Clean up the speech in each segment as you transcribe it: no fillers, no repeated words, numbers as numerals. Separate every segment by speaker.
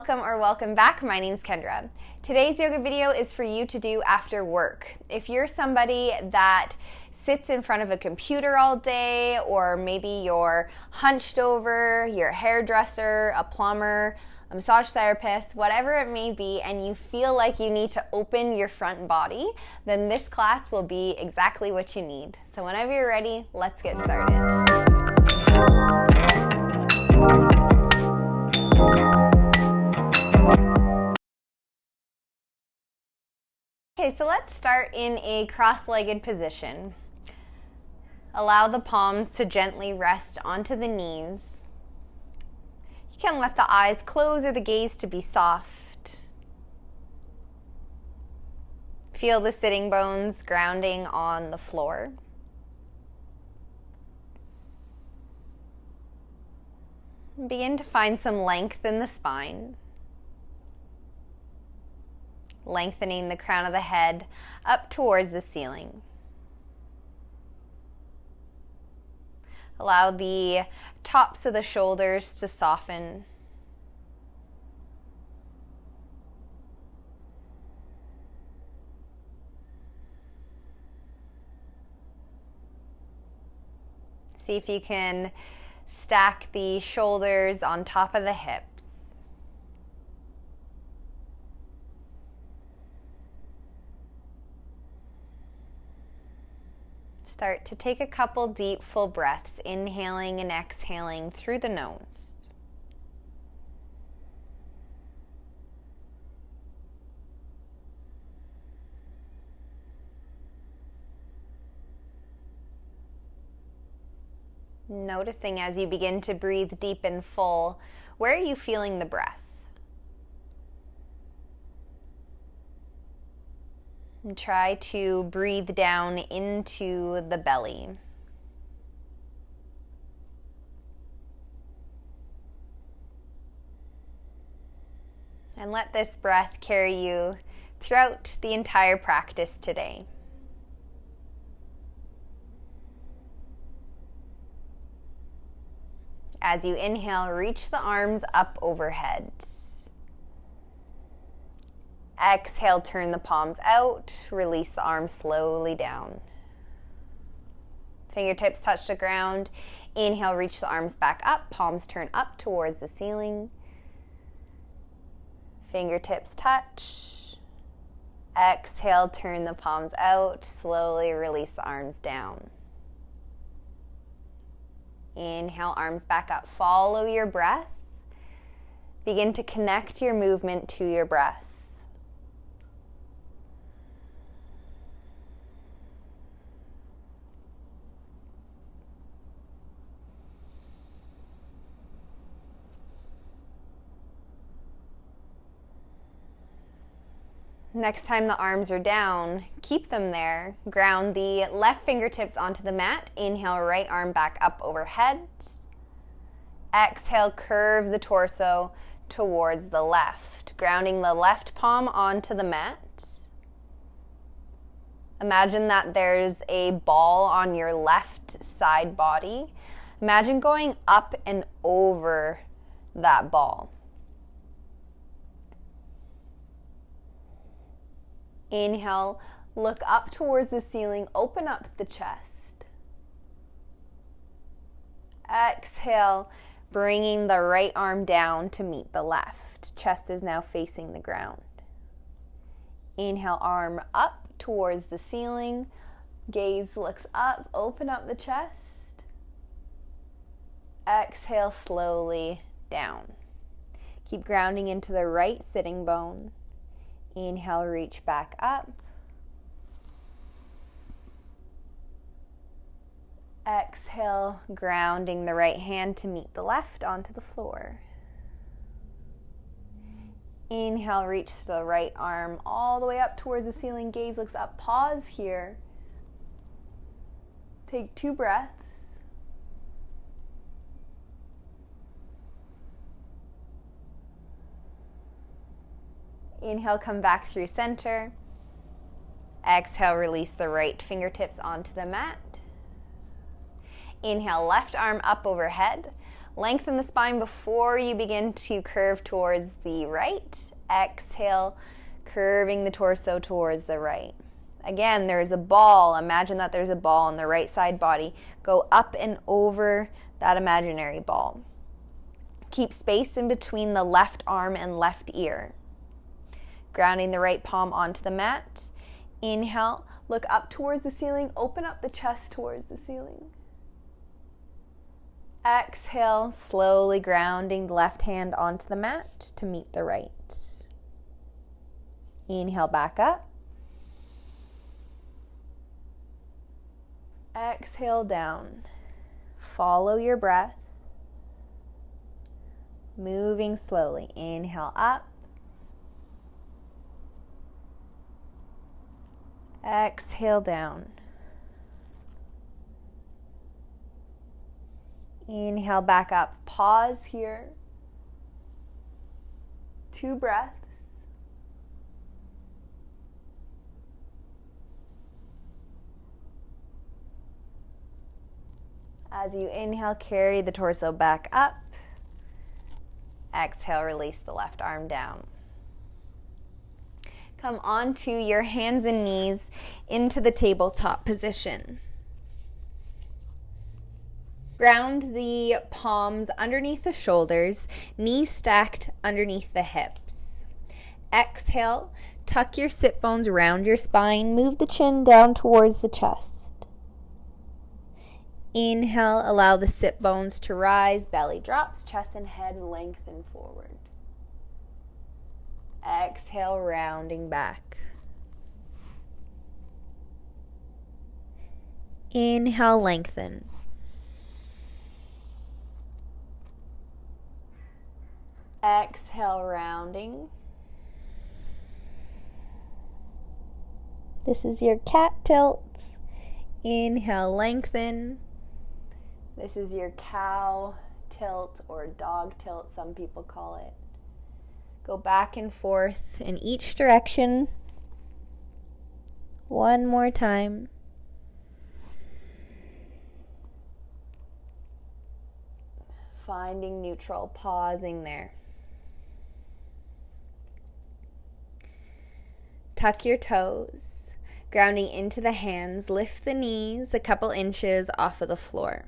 Speaker 1: Welcome back. My name's Kendra. Today's yoga video is for you to do after work. If you're somebody that sits in front of a computer all day, or maybe you're hunched over, you're a hairdresser, a plumber, a massage therapist, whatever it may be, and you feel like you need to open your front body, then this class will be exactly what you need. So whenever you're ready, let's get started. Okay, so let's start in a cross-legged position. Allow the palms to gently rest onto the knees. You can let the eyes close or the gaze to be soft. Feel the sitting bones grounding on the floor. Begin to find some length in the spine. Lengthening the crown of the head up towards the ceiling. Allow the tops of the shoulders to soften. See if you can stack the shoulders on top of the hips. Start to take a couple deep, full breaths, inhaling and exhaling through the nose. Noticing as you begin to breathe deep and full, where are you feeling the breath? And try to breathe down into the belly. And let this breath carry you throughout the entire practice today. As you inhale, reach the arms up overhead. Exhale, turn the palms out, release the arms slowly down. Fingertips touch the ground. Inhale, reach the arms back up, palms turn up towards the ceiling. Fingertips touch. Exhale, turn the palms out, slowly release the arms down. Inhale, arms back up, follow your breath. Begin to connect your movement to your breath. Next time the arms are down, keep them there. Ground the left fingertips onto the mat. Inhale, right arm back up overhead. Exhale, curve the torso towards the left. Grounding the left palm onto the mat. Imagine that there's a ball on your left side body. Imagine going up and over that ball. Inhale, look up towards the ceiling, open up the chest. Exhale, bringing the right arm down to meet the left. Chest is now facing the ground. Inhale, arm up towards the ceiling. Gaze looks up, open up the chest. Exhale, slowly down. Keep grounding into the right sitting bone. Inhale, reach back up. Exhale, grounding the right hand to meet the left onto the floor. Inhale, reach the right arm all the way up towards the ceiling. Gaze looks up. Pause here. Take 2 breaths. Inhale, come back through center. Exhale, release the right fingertips onto the mat. Inhale, left arm up overhead. Lengthen the spine before you begin to curve towards the right. Exhale, curving the torso towards the right. Again, there's a ball. Imagine that there's a ball on the right side body. Go up and over that imaginary ball. Keep space in between the left arm and left ear. Grounding the right palm onto the mat. Inhale, look up towards the ceiling. Open up the chest towards the ceiling. Exhale, slowly grounding the left hand onto the mat to meet the right. Inhale back up. Exhale down. Follow your breath. Moving slowly. Inhale up. Exhale down. Inhale back up. Pause here. 2 breaths. As you inhale, carry the torso back up. Exhale, release the left arm down. Come onto your hands and knees into the tabletop position. Ground the palms underneath the shoulders, knees stacked underneath the hips. Exhale, tuck your sit bones around your spine, move the chin down towards the chest. Inhale, allow the sit bones to rise, belly drops, chest and head lengthen forward. Exhale, rounding back. Inhale, lengthen. Exhale, rounding. This is your cat tilt. Inhale, lengthen. This is your cow tilt or dog tilt, some people call it. Go back and forth in each direction. One more time. Finding neutral, pausing there. Tuck your toes, grounding into the hands. Lift the knees a couple inches off of the floor.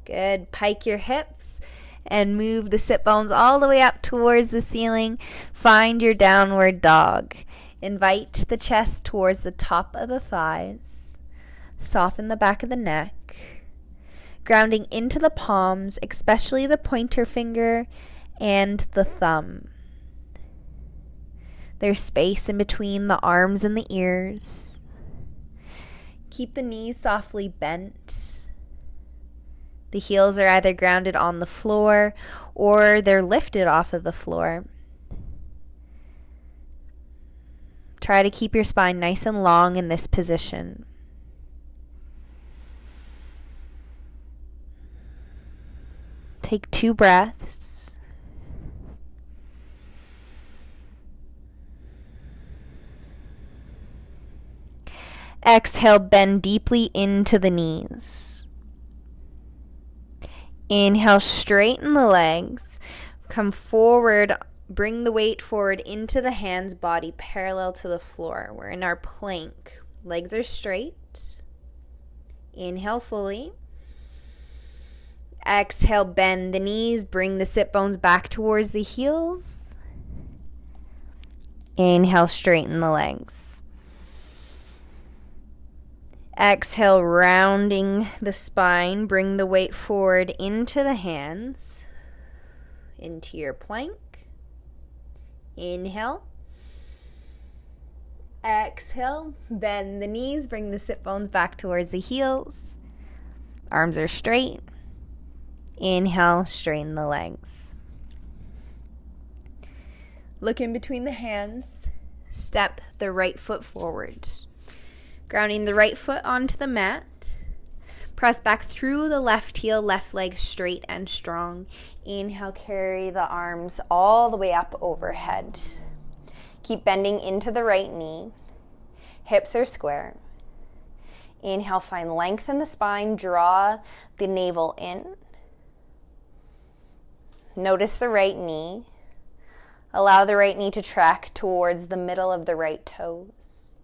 Speaker 1: Good. Pike your hips and move the sit bones all the way up towards the ceiling. Find your downward dog. Invite the chest towards the top of the thighs. Soften the back of the neck. Grounding into the palms, especially the pointer finger and the thumb. There's space in between the arms and the ears. Keep the knees softly bent. The heels are either grounded on the floor or they're lifted off of the floor. Try to keep your spine nice and long in this position. Take 2 breaths. Exhale, bend deeply into the knees. Inhale, straighten the legs. Come forward, bring the weight forward into the hands, body parallel to the floor. We're in our plank. Legs are straight. Inhale fully. Exhale, bend the knees, bring the sit bones back towards the heels. Inhale, straighten the legs. Exhale, rounding the spine, bring the weight forward into the hands, into your plank. Inhale. Exhale, bend the knees, bring the sit bones back towards the heels. Arms are straight. Inhale, straighten the legs. Look in between the hands. Step the right foot forward. Grounding the right foot onto the mat. Press back through the left heel, left leg straight and strong. Inhale, carry the arms all the way up overhead. Keep bending into the right knee. Hips are square. Inhale, find length in the spine. Draw the navel in. Notice the right knee. Allow the right knee to track towards the middle of the right toes.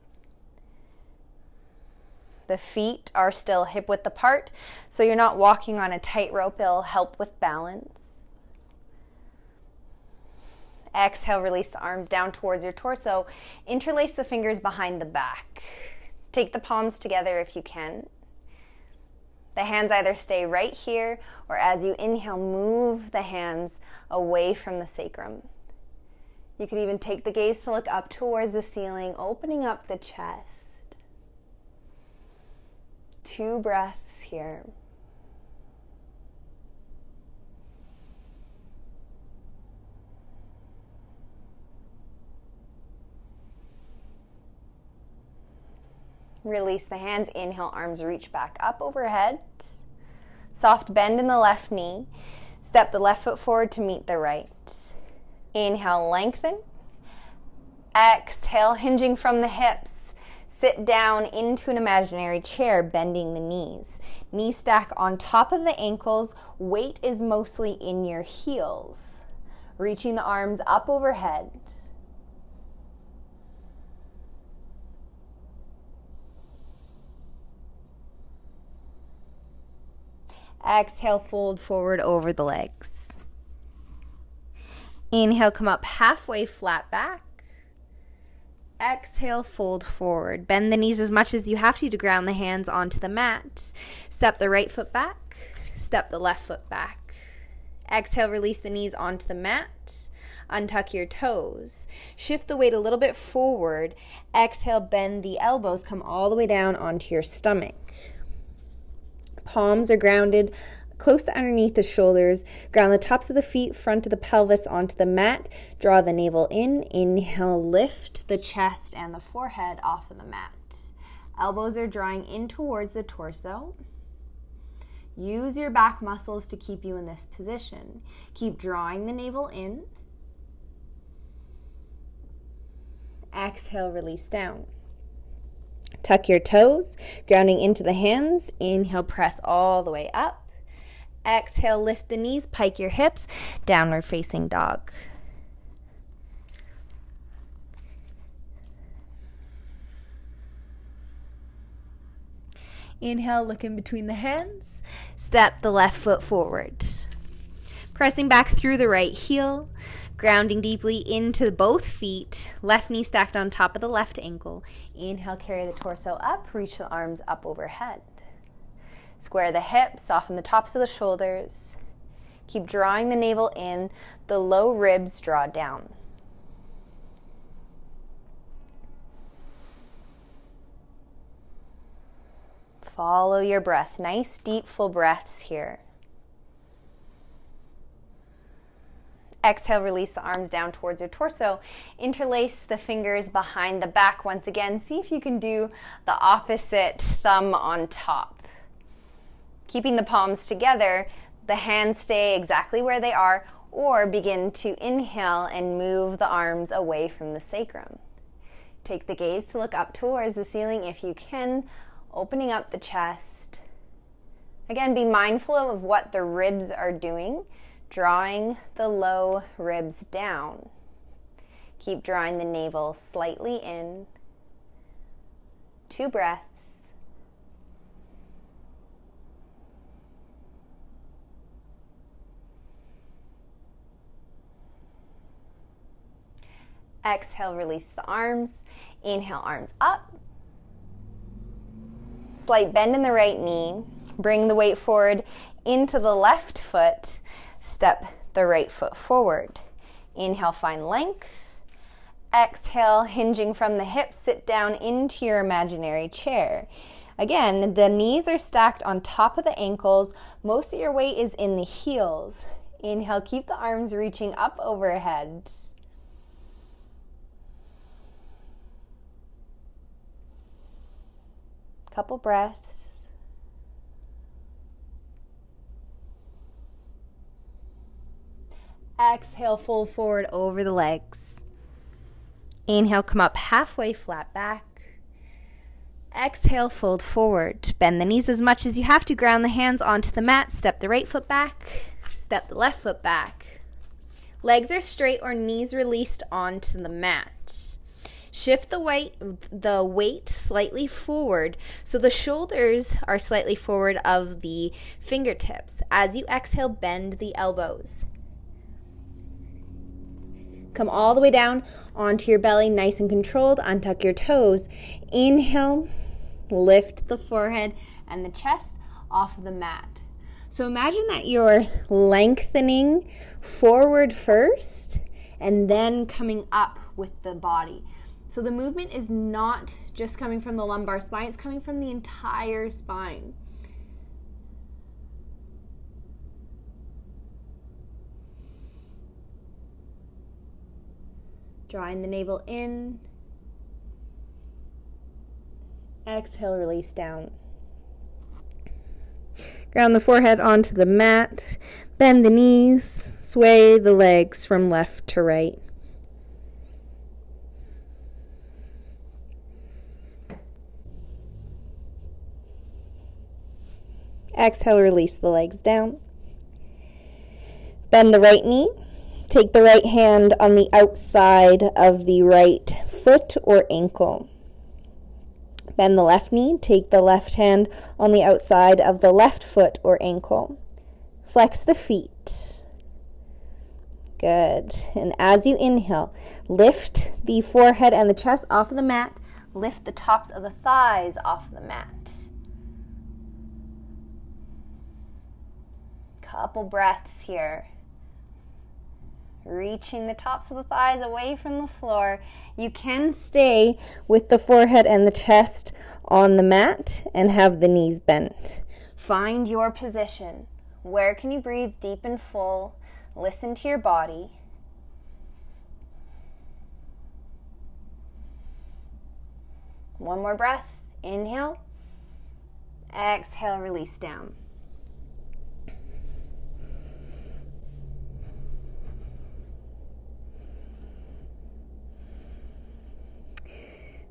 Speaker 1: The feet are still hip-width apart, so you're not walking on a tightrope. It'll help with balance. Exhale, release the arms down towards your torso. Interlace the fingers behind the back. Take the palms together if you can. The hands either stay right here, or as you inhale, move the hands away from the sacrum. You could even take the gaze to look up towards the ceiling, opening up the chest. 2 breaths here. Release the hands. Inhale, arms reach back up overhead. Soft bend in the left knee. Step the left foot forward to meet the right. Inhale, lengthen. Exhale, hinging from the hips. Sit down into an imaginary chair, bending the knees. Knees stack on top of the ankles. Weight is mostly in your heels. Reaching the arms up overhead. Exhale, fold forward over the legs. Inhale, come up halfway, flat back. Exhale, fold forward. Bend the knees as much as you have to ground the hands onto the mat. Step the right foot back. Step the left foot back. Exhale, release the knees onto the mat. Untuck your toes. Shift the weight a little bit forward. Exhale, bend the elbows. Come all the way down onto your stomach. Palms are grounded close to underneath the shoulders. Ground the tops of the feet, front of the pelvis onto the mat. Draw the navel in. Inhale, lift the chest and the forehead off of the mat. Elbows are drawing in towards the torso. Use your back muscles to keep you in this position. Keep drawing the navel in. Exhale, release down. Tuck your toes, grounding into the hands. Inhale, press all the way up. Exhale, lift the knees, pike your hips, downward facing dog. Inhale, look in between the hands. Step the left foot forward. Pressing back through the right heel, grounding deeply into both feet. Left knee stacked on top of the left ankle. Inhale, carry the torso up, reach the arms up overhead. Square the hips, soften the tops of the shoulders. Keep drawing the navel in. The low ribs draw down. Follow your breath. Nice, deep, full breaths here. Exhale, release the arms down towards your torso. Interlace the fingers behind the back. Once again, see if you can do the opposite thumb on top. Keeping the palms together, the hands stay exactly where they are, or begin to inhale and move the arms away from the sacrum. Take the gaze to look up towards the ceiling if you can, opening up the chest. Again, be mindful of what the ribs are doing, drawing the low ribs down. Keep drawing the navel slightly in. 2 breaths. Exhale, release the arms. Inhale, arms up. Slight bend in the right knee. Bring the weight forward into the left foot. Step the right foot forward. Inhale, find length. Exhale, hinging from the hips, sit down into your imaginary chair. Again, the knees are stacked on top of the ankles. Most of your weight is in the heels. Inhale, keep the arms reaching up overhead. Couple breaths. Exhale, fold forward over the legs. Inhale, come up halfway, flat back. Exhale, fold forward. Bend the knees as much as you have to. Ground the hands onto the mat. Step the right foot back. Step the left foot back. Legs are straight or knees released onto the mat. Shift the weight slightly forward so the shoulders are slightly forward of the fingertips. As you exhale, bend the elbows. Come all the way down onto your belly, nice and controlled. Untuck your toes. Inhale, lift the forehead and the chest off of the mat. So imagine that you're lengthening forward first and then coming up with the body. So the movement is not just coming from the lumbar spine, it's coming from the entire spine. Drawing the navel in. Exhale, release down. Ground the forehead onto the mat. Bend the knees. Sway the legs from left to right. Exhale, release the legs down. Bend the right knee. Take the right hand on the outside of the right foot or ankle. Bend the left knee. Take the left hand on the outside of the left foot or ankle. Flex the feet. Good. And as you inhale, lift the forehead and the chest off of the mat. Lift the tops of the thighs off of the mat. Couple breaths here. Reaching the tops of the thighs away from the floor. You can stay with the forehead and the chest on the mat and have the knees bent. Find your position. Where can you breathe deep and full? Listen to your body. One more breath. Inhale. Exhale, release down.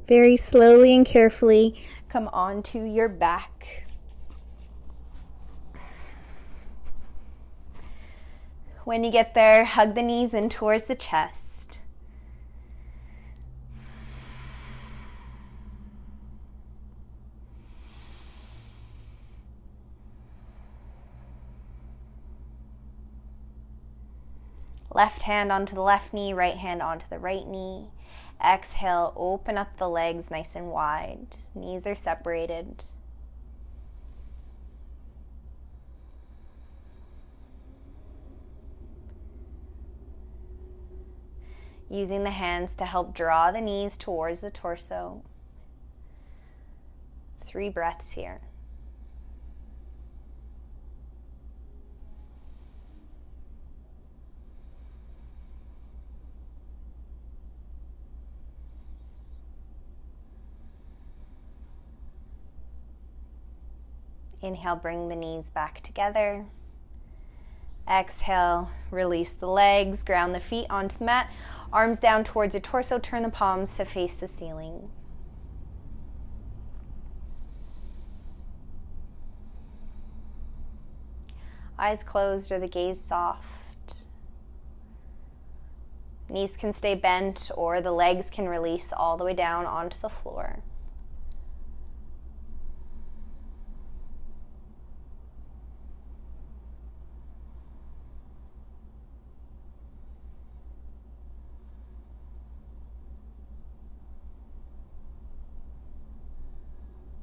Speaker 1: Very slowly and carefully come onto your back. When you get there, hug the knees in towards the chest. Left hand onto the left knee, right hand onto the right knee. Exhale, open up the legs nice and wide. Knees are separated. Using the hands to help draw the knees towards the torso. 3 breaths here. Inhale, bring the knees back together. Exhale, release the legs, ground the feet onto the mat. Arms down towards your torso, turn the palms to face the ceiling. Eyes closed or the gaze soft. Knees can stay bent or the legs can release all the way down onto the floor.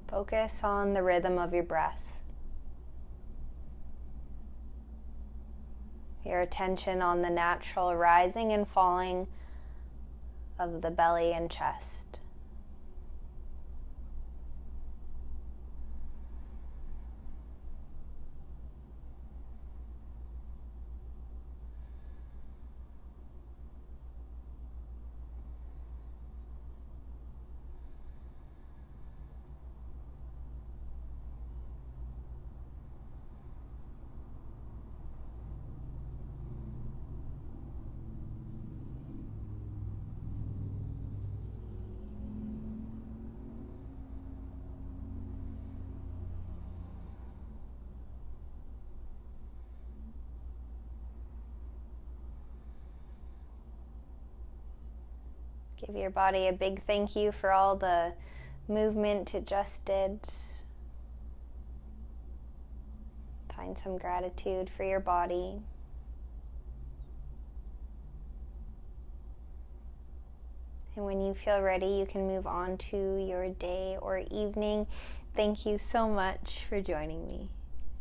Speaker 1: Focus on the rhythm of your breath. Your attention on the natural rising and falling of the belly and chest. Give your body a big thank you for all the movement it just did. Find some gratitude for your body. And when you feel ready, you can move on to your day or evening. Thank you so much for joining me.